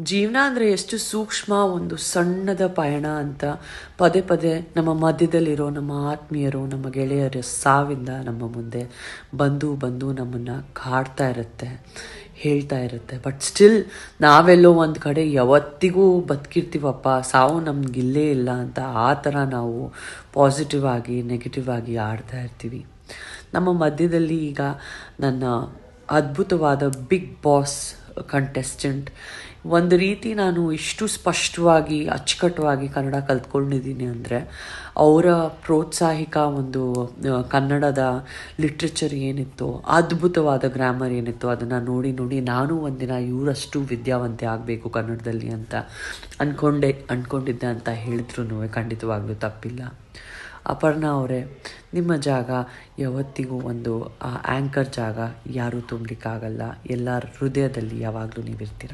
ಜೀವನ ಅಂದರೆ ಎಷ್ಟು ಸೂಕ್ಷ್ಮ, ಒಂದು ಸಣ್ಣದ ಪಯಣ ಅಂತ ಪದೇ ಪದೇ ನಮ್ಮ ಮಧ್ಯದಲ್ಲಿರೋ ನಮ್ಮ ಆತ್ಮೀಯರು, ನಮ್ಮ ಗೆಳೆಯರ ಸಾವಿಂದ ನಮ್ಮ ಮುಂದೆ ಬಂದು ಬಂದು ನಮ್ಮನ್ನು ಕಾಡ್ತಾ ಇರುತ್ತೆ, ಹೇಳ್ತಾ ಇರುತ್ತೆ. ಬಟ್ ಸ್ಟಿಲ್ ನಾವೆಲ್ಲೋ ಒಂದು ಕಡೆ ಯಾವತ್ತಿಗೂ ಬದುಕಿರ್ತೀವಪ್ಪ, ಸಾವು ನಮಗಿಲ್ಲೇ ಇಲ್ಲ ಅಂತ ಆ ಥರ ನಾವು ಪಾಸಿಟಿವ್ ಆಗಿ ನೆಗೆಟಿವ್ ಆಗಿ ಆಡ್ತಾ ಇರ್ತೀವಿ. ನಮ್ಮ ಮಧ್ಯದಲ್ಲಿ ಈಗ ನನ್ನ ಅದ್ಭುತವಾದ ಬಿಗ್ ಬಾಸ್ ಕಂಟೆಸ್ಟೆಂಟ್, ಒಂದು ರೀತಿ ನಾನು ಇಷ್ಟು ಸ್ಪಷ್ಟವಾಗಿ ಅಚ್ಚುಕಟ್ಟುವಾಗಿ ಕನ್ನಡ ಕಲ್ತ್ಕೊಂಡಿದ್ದೀನಿ ಅಂದರೆ ಅವರ ಪ್ರೋತ್ಸಾಹಿಕ ಒಂದು ಕನ್ನಡದ ಲಿಟ್ರೇಚರ್ ಏನಿತ್ತು, ಅದ್ಭುತವಾದ ಗ್ರಾಮರ್ ಏನಿತ್ತು, ಅದನ್ನು ನೋಡಿ ನೋಡಿ ನಾನು ಒಂದಿನ ಇವರಷ್ಟು ವಿದ್ಯಾವಂತೆ ಆಗಬೇಕು ಕನ್ನಡದಲ್ಲಿ ಅಂತ ಅಂದ್ಕೊಂಡಿದ್ದೆ ಅಂತ ಹೇಳಿದ್ರು ಖಂಡಿತವಾಗ್ಲೂ ತಪ್ಪಿಲ್ಲ. ಅಪರ್ಣಾ ಅವರೇ, ನಿಮ್ಮ ಜಾಗ ಯಾವತ್ತಿಗೂ ಒಂದು ಆ್ಯಂಕರ್ ಜಾಗ ಯಾರೂ ತುಂಬಲಿಕ್ಕಾಗಲ್ಲ. ಎಲ್ಲರ ಹೃದಯದಲ್ಲಿ ಯಾವಾಗಲೂ ನೀವಿರ್ತೀರ.